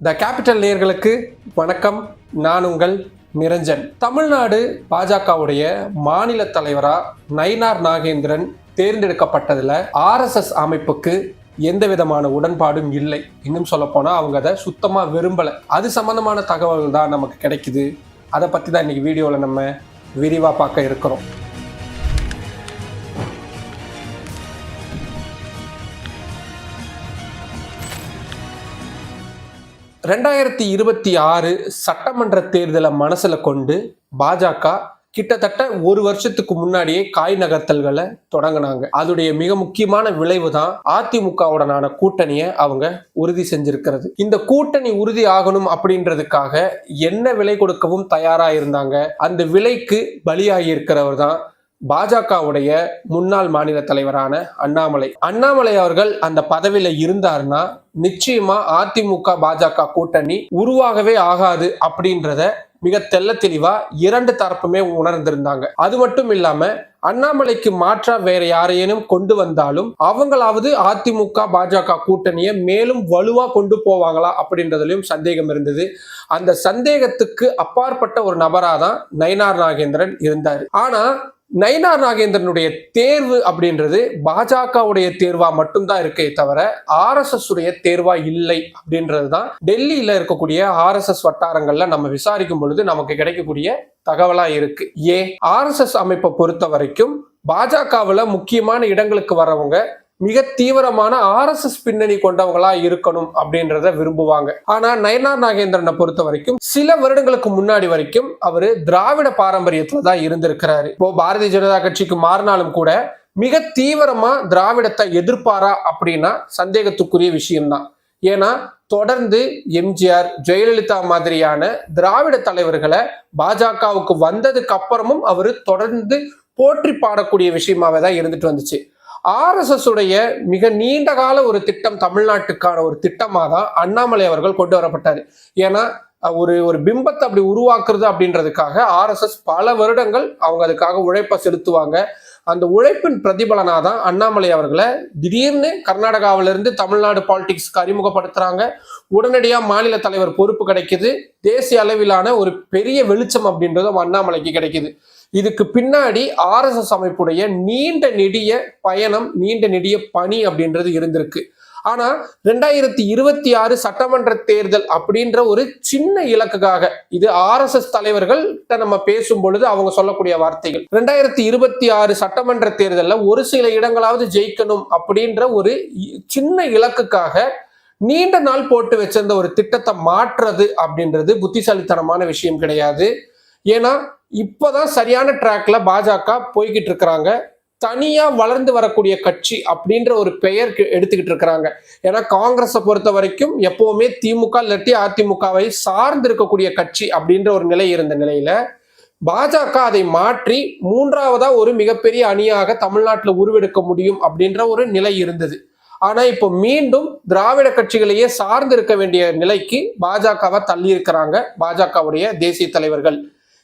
The capital நேயர்களுக்கு வணக்கம். நான் உங்கள் நிரஞ்சன். தமிழ்நாடு பாஜகவுடைய மாநில தலைவரா நயினார் நாகேந்திரன் தேர்ந்தெடுக்கப்பட்டதுல RSS அமைப்புக்கு எந்த விதமான உடன்பாடும் இல்லை. இன்னும் சொல்ல போனா அவங்க அதை சுத்தமா விரும்பல. அது சம்பந்தமான தகவல்கள் தான் நமக்கு கிடைக்குது. அதை பத்தி தான் இன்னைக்கு வீடியோல நம்ம விரிவா பார்க்க இருக்கிறோம். ரெண்டாயிரத்தி 26 சட்டமன்ற தேர்தலை மனசுல கொண்டு பாஜக கிட்டத்தட்ட ஒரு வருஷத்துக்கு முன்னாடியே காய் நகர்த்தல்களை தொடங்கினாங்க. அதோடைய மிக முக்கியமான விளைவு தான் அதிமுகவுடனான கூட்டணியை அவங்க உறுதி செஞ்சிருக்கிறது. இந்த கூட்டணி உறுதி ஆகணும் அப்படின்றதுக்காக என்ன விலை கொடுக்கவும் தயாரா இருந்தாங்க. அந்த விலைக்கு பலியாகி இருக்கிறவர் தான் பாஜகவுடைய முன்னாள் மாநில தலைவரான அண்ணாமலை அவர்கள் அந்த பதவியில இருந்தாருன்னா நிச்சயமா அதிமுக பாஜக கூட்டணி உருவாகவே ஆகாது அப்படின்றத மிக தெள்ள தெளிவா இரண்டு தரப்புமே உணர்ந்திருந்தாங்க. அது மட்டும் இல்லாம அண்ணாமலைக்கு மாற்றா வேற யாரையேனும் கொண்டு வந்தாலும் அவங்களாவது அதிமுக பாஜக கூட்டணியை மேலும் வலுவா கொண்டு போவாங்களா அப்படின்றதுலயும் சந்தேகம் இருந்தது. அந்த சந்தேகத்துக்கு அப்பாற்பட்ட ஒரு நபராதான் நயினார் நாகேந்திரன் இருந்தாரு. ஆனா நயினார் நாகேந்திரனுடைய தேர்வு அப்படின்றது பாஜகவுடைய தேர்வா மட்டும்தான் இருக்கே தவிர RSS உடைய தேர்வா இல்லை அப்படின்றதுதான் டெல்லியில இருக்கக்கூடிய RSS வட்டாரங்கள்ல நம்ம விசாரிக்கும் பொழுது நமக்கு கிடைக்கக்கூடிய தகவலா இருக்கு. RSS அமைப்பை பொறுத்த வரைக்கும் பாஜகவுல முக்கியமான இடங்களுக்கு வரவங்க மிக தீவிரமான RSS பின்னணி கொண்டவங்களா இருக்கணும் அப்படின்றத விரும்புவாங்க. ஆனா நயினார் நாகேந்திரனை பொறுத்த வரைக்கும் சில வருடங்களுக்கு முன்னாடி வரைக்கும் அவரு திராவிட பாரம்பரியத்துல தான் இருந்திருக்கிறாரு. இப்போ பாரதிய ஜனதா கட்சிக்கு மாறினாலும் கூட மிக தீவிரமா திராவிடத்தை எதிர்ப்பாரா அப்படின்னா சந்தேகத்துக்குரிய விஷயம்தான். ஏன்னா தொடர்ந்து எம்ஜிஆர், ஜெயலலிதா மாதிரியான திராவிட தலைவர்களை பாஜகவுக்கு வந்ததுக்கு அப்புறமும் அவரு தொடர்ந்து போற்றி பாடக்கூடிய விஷயமாவே தான் இருந்துட்டு வந்துச்சு. RSS உடைய மிக நீண்ட கால ஒரு திட்டம், தமிழ்நாட்டுக்கான ஒரு திட்டமாக தான் அண்ணாமலை அவர்கள் கொண்டு வரப்பட்டாரு. ஏன்னா ஒரு பிம்பத்தை அப்படி உருவாக்குறது அப்படின்றதுக்காக RSS பல வருடங்கள் அவங்க அதுக்காக உழைப்பை செலுத்துவாங்க. அந்த உழைப்பின் பிரதிபலனாக தான் அண்ணாமலை அவர்களை திடீர்னு கர்நாடகாவிலிருந்து தமிழ்நாடு பாலிடிக்ஸ்க்கு அறிமுகப்படுத்துறாங்க. உடனடியாக மாநில தலைவர் பொறுப்பு கிடைக்குது. தேசிய அளவிலான ஒரு பெரிய வெளிச்சம் அப்படின்றதும் அண்ணாமலைக்கு கிடைக்குது. இதுக்கு பின்னாடி RSS அமைப்புடைய நீண்ட நெடிய பயணம், நீண்ட நெடிய பணி அப்படின்றது இருந்திருக்கு. ஆனா 2026 சட்டமன்ற தேர்தல் அப்படின்ற ஒரு சின்ன இலக்குக்காக, இது RSS தலைவர்கள் நம்ம பேசும் பொழுது அவங்க சொல்லக்கூடிய வார்த்தைகள், 2026 சட்டமன்ற தேர்தலில் ஒரு சில இடங்களாவது ஜெயிக்கணும் அப்படின்ற ஒரு சின்ன இலக்குக்காக நீண்ட நாள் போட்டு வச்சிருந்த ஒரு திட்டத்தை மாற்றுறது அப்படின்றது புத்திசாலித்தனமான விஷயம் கிடையாது. ஏன்னா இப்பதான் சரியான ட்ராக்ல பாஜக போய்கிட்டு இருக்கிறாங்க. தனியா வளர்ந்து வரக்கூடிய கட்சி அப்படின்ற ஒரு பெயர் எடுத்துக்கிட்டு இருக்கிறாங்க. ஏன்னா காங்கிரஸை பொறுத்த வரைக்கும் எப்பவுமே திமுக இல்லாட்டி அதிமுகவை சார்ந்து இருக்கக்கூடிய கட்சி அப்படின்ற ஒரு நிலை இருந்த நிலையில பாஜக அதை மாற்றி மூன்றாவதா ஒரு மிகப்பெரிய அணியாக தமிழ்நாட்டில் உருவெடுக்க முடியும் அப்படின்ற ஒரு நிலை இருந்தது. ஆனா இப்போ மீண்டும் திராவிட கட்சிகளையே சார்ந்து இருக்க வேண்டிய நிலைக்கு பாஜகவை தள்ளி இருக்கிறாங்க பாஜகவுடைய தேசிய தலைவர்கள்.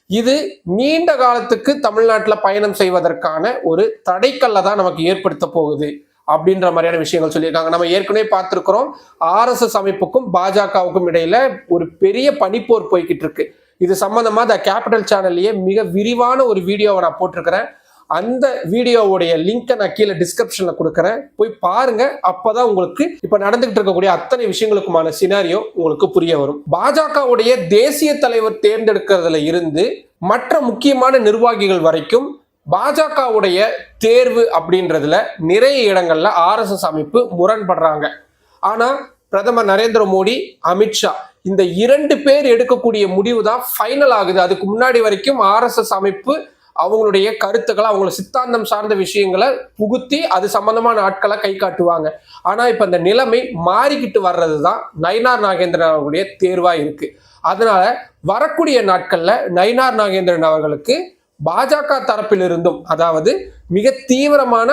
இது நீண்ட காலத்துக்கு தமிழ்நாட்டில் பயணம் செய்வதற்கான ஒரு தடைக்கல்ல தான் நமக்கு ஏற்படுத்த போகுது அப்படின்ற மாதிரியான விஷயங்கள் சொல்லியிருக்காங்க. நம்ம ஏற்கனவே பார்த்திருக்கிறோம், RSS அமைப்புக்கும் பாஜகவுக்கும் இடையில ஒரு பெரிய பனிப்போர் போய்கிட்டு இருக்கு. இது சம்பந்தமா த கேபிட்டல் சேனல்லையே மிக விரிவான ஒரு வீடியோவை நான் போட்டிருக்கிறேன். அந்த வீடியோவுடைய லிங்கை நான் கீழே டிஸ்கிரிப்ஷன்ல கொடுக்குறேன், போய் பாருங்க. அப்பதான் உங்களுக்கு இப்ப நடந்துகிட்டு இருக்கக்கூடிய அத்தனை விஷயங்களுக்குமான சினாரியோ உங்களுக்கு புரிய வரும். பாஜகவுடைய தேசிய தலைவர் தேர்ந்தெடுக்கிறதுல இருந்து மற்ற முக்கியமான நிர்வாகிகள் வரைக்கும் பாஜகவுடைய தேர்வு அப்படின்றதுல நிறைய இடங்கள்ல RSS அமைப்பு முரண்படுறாங்க. ஆனா பிரதமர் நரேந்திர மோடி, அமித்ஷா இந்த இரண்டு பேர் எடுக்கக்கூடிய முடிவு தான் ஃபைனல் ஆகுது. அதுக்கு முன்னாடி வரைக்கும் RSS அமைப்பு அவங்களுடைய கருத்துக்களை, அவங்களோட சித்தாந்தம் சார்ந்த விஷயங்களை புகுத்தி அது சம்பந்தமான ஆட்களை கை காட்டுவாங்க. ஆனா இப்ப இந்த நிலைமை மாறிக்கிட்டு வர்றதுதான் நயினார் நாகேந்திரன் அவர்களுடைய தேர்வா இருக்கு. அதனால வரக்கூடிய நாட்கள்ல நயினார் நாகேந்திரன் அவர்களுக்கு பாஜக தரப்பிலிருந்தும், அதாவது மிக தீவிரமான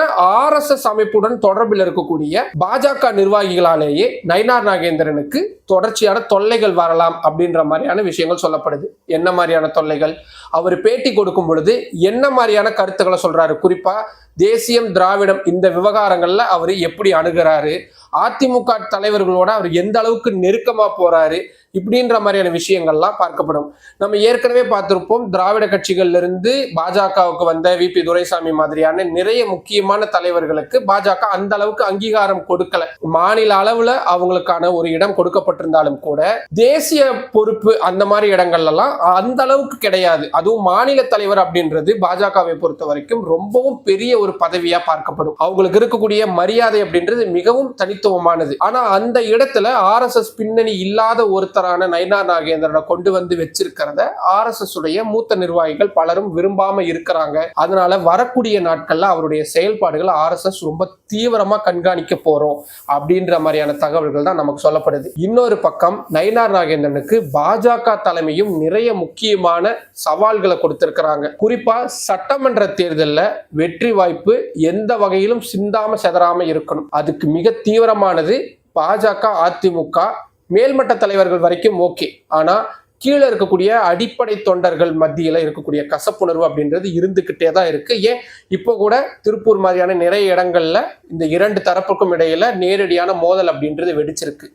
RSS அமைப்புடன் தொடர்பில் இருக்கக்கூடிய பாஜக நிர்வாகிகளாலேயே நயினார் நாகேந்திரனுக்கு தொடர்ச்சியான தொல்லைகள் வரலாம் அப்படின்ற மாதிரியான விஷயங்கள் சொல்லப்படுது. என்ன மாதிரியான தொல்லைகள்? அவர் பேட்டி கொடுக்கும் பொழுது என்ன மாதிரியான கருத்துக்களை சொல்றாரு? குறிப்பா தேசியம் திராவிடம் இந்த விவகாரங்கள்ல அவர் எப்படி அணுகிறாரு, அதிமுக தலைவர்களோட அவர் எந்த அளவுக்கு நெருக்கமா போறாரு, இப்படின்ற மாதிரியான விஷயங்கள்லாம் பார்க்கப்படும். நம்ம ஏற்கனவே பார்த்திருப்போம், திராவிட கட்சிகள்ல இருந்து பாஜகவுக்கு வந்த VP துரைசாமி மாதிரியான நிறைய முக்கியமான தலைவர்களுக்கு பாஜக அந்த அளவுக்கு அங்கீகாரம் கொடுக்கல. மாநில அளவுல அவங்களுக்கான ஒரு இடம் கொடுக்கப்பட்டிருந்தாலும் கூட தேசிய பொறுப்பு அந்த மாதிரி இடங்கள்ல எல்லாம் அந்த அளவுக்கு கிடையாது. அதுவும் மாநில தலைவர் அப்படின்றது பாஜகவை பொறுத்த வரைக்கும் ரொம்பவும் பெரிய ஒரு பதவியா பார்க்கப்படும். அவங்களுக்கு இருக்கக்கூடிய மரியாதை அப்படின்றது மிகவும் தனித்துவமானது. ஆனா அந்த இடத்துல RSS பின்னணி இல்லாத ஒருத்தரான நயினார் நாகேந்திரனை கொண்டு வந்து வச்சிருக்கிறத RSS உடைய மூத்த நிர்வாகிகள் பலரும் விரும்பாம இருக்கிறாங்க. அதனால வரக்கூடிய நாட்கள்ல அவருடைய செயல்பாடுகள் RSS ரொம்ப தீவிரமா கண்காணிக்க போறோம் அப்படின்ற மாதிரியான தகவல்கள் தான் நமக்கு சொல்லப்படுது. இன்னொரு பக்கம் நயினார் நாகேந்திரனுக்கு பாஜக தலைமையும் நிறைய முக்கியமான சவால்களை கொடுத்திருக்கிறாங்க. குறிப்பா சட்டமன்ற தேர்தலில் வெற்றி வாய்ப்பு எந்த வகையிலும் சிந்தாம செதறாம இருக்கணும். அதுக்கு மிக தீவிரமானது பாஜக அதிமுக மேல்மட்ட தலைவர்கள் வரைக்கும் ஓகே, ஆனா கீழே இருக்கக்கூடிய அடிப்படை தொண்டர்கள் மத்தியில இருக்கக்கூடிய கசப்புணர்வு அப்படின்றது இருந்துகிட்டே தான் இருக்கு. ஏன் இப்போ கூட திருப்பூர் மாதிரியான நிறைய இடங்கள்ல இந்த இரண்டு தரப்புக்கும் இடையில நேரடியான மோதல் அப்படின்றது வெடிச்சிருக்கு.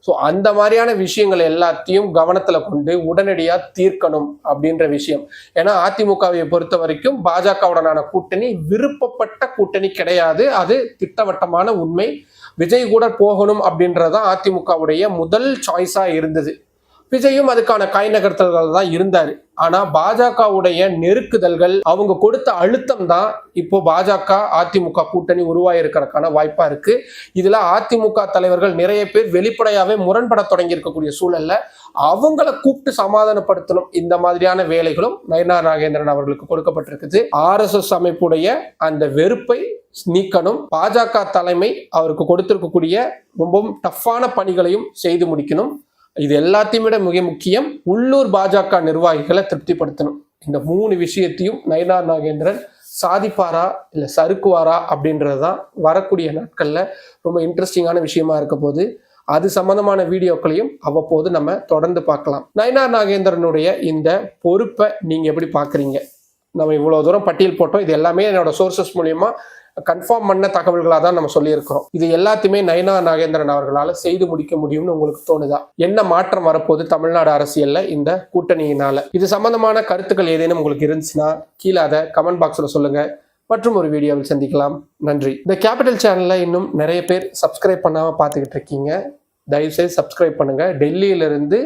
ஸோ அந்த மாதிரியான விஷயங்கள் எல்லாத்தையும் கவனத்தில் கொண்டு உடனடியாக தீர்க்கணும் அப்படின்ற விஷயம். ஏன்னா அதிமுகவை பொறுத்த வரைக்கும் பாஜகவுடனான கூட்டணி விருப்பப்பட்ட கூட்டணி கிடையாது, அது திட்டவட்டமான உண்மை. விஜய் கூட போகணும் அப்படின்றதான் அதிமுகவுடைய முதல் சாய்ஸா இருந்தது. விஜயும் அதுக்கான கை நகர்த்தல்கள் தான் இருந்தாரு. ஆனா பாஜகவுடைய நெருக்குதல்கள், அவங்க கொடுத்த அழுத்தம் தான் இப்போ பாஜக அதிமுக கூட்டணி உருவாயிருக்கிறதுக்கான வாய்ப்பா இருக்கு. இதுல அதிமுக தலைவர்கள் நிறைய பேர் வெளிப்படையாவே முரண்பட தொடங்கி இருக்கக்கூடிய சூழல்ல அவங்கள கூப்பிட்டு சமாதானப்படுத்தணும். இந்த மாதிரியான வேலைகளும் நயினார் நாகேந்திரன் அவர்களுக்கு கொடுக்கப்பட்டிருக்குது. RSS அமைப்புடைய அந்த வெறுப்பை நீக்கணும். பாஜக தலைமை அவருக்கு கொடுத்திருக்கக்கூடிய ரொம்பவும் டஃப்பான பணிகளையும் செய்து முடிக்கணும். இது எல்லாத்தையும் விட மிக முக்கியம், உள்ளூர் பாஜக நிர்வாகிகளை திருப்திப்படுத்தணும். இந்த 3 விஷயத்தையும் நயினார் நாகேந்திரன் சாதிப்பாரா இல்லை சறுக்குவாரா அப்படின்றது தான் வரக்கூடிய நாட்கள்ல ரொம்ப இன்ட்ரெஸ்டிங்கான விஷயமா இருக்க போது. அது சம்பந்தமான வீடியோக்களையும் அவ்வப்போது நம்ம தொடர்ந்து பார்க்கலாம். நயினார் நாகேந்திரனுடைய இந்த பொறுப்பை நீங்க எப்படி பாக்குறீங்க? நம்ம இவ்வளவு தூரம் பட்டியல் போட்டோம். இது எல்லாமே என்னோட சோர்சஸ் மூலியமா கன்ஃபார்ம் பண்ண தகவல்களாக தான் நம்ம சொல்லியிருக்கிறோம். இது எல்லாத்தையுமே நயினார் நாகேந்திரன் அவர்களால் செய்து முடிக்க முடியும்னு உங்களுக்கு தோணுதா? என்ன மாற்றம் வரப்போகுது தமிழ்நாடு அரசியல்ல இந்த கூட்டணியினால? இது சம்பந்தமான கருத்துக்கள் ஏதேனும் உங்களுக்கு இருந்துச்சுன்னா கீழே அதை கமெண்ட் பாக்ஸ்ல சொல்லுங்க. மற்றும் ஒரு வீடியோவில் சந்திக்கலாம். நன்றி. இந்த கேபிட்டல் சேனல்ல இன்னும் நிறைய பேர் சப்ஸ்கிரைப் பண்ணாம பார்த்துக்கிட்டு இருக்கீங்க. தயவுசெய்து சப்ஸ்கிரைப் பண்ணுங்க. டெல்லியிலிருந்து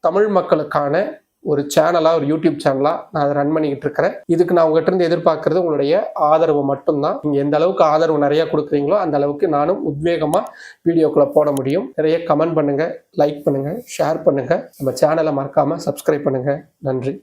தமிழ் மக்களுக்கான ஒரு சேனலா, ஒரு யூடியூப் சேனலா நான் அதை ரன் பண்ணிக்கிட்டு இருக்கிறேன். இதுக்கு நான் உங்ககிட்ட இருந்து எதிர்பார்க்கறது உங்களுடைய ஆதரவு மட்டும்தான். நீங்க எந்த அளவுக்கு ஆதரவு நிறைய கொடுக்குறீங்களோ அந்த அளவுக்கு நானும் உத்வேகமா வீடியோக்குள்ள போட முடியும். நிறைய கமெண்ட் பண்ணுங்க, லைக் பண்ணுங்க, ஷேர் பண்ணுங்க. நம்ம சேனலை மறக்காம சப்ஸ்கிரைப் பண்ணுங்க. நன்றி.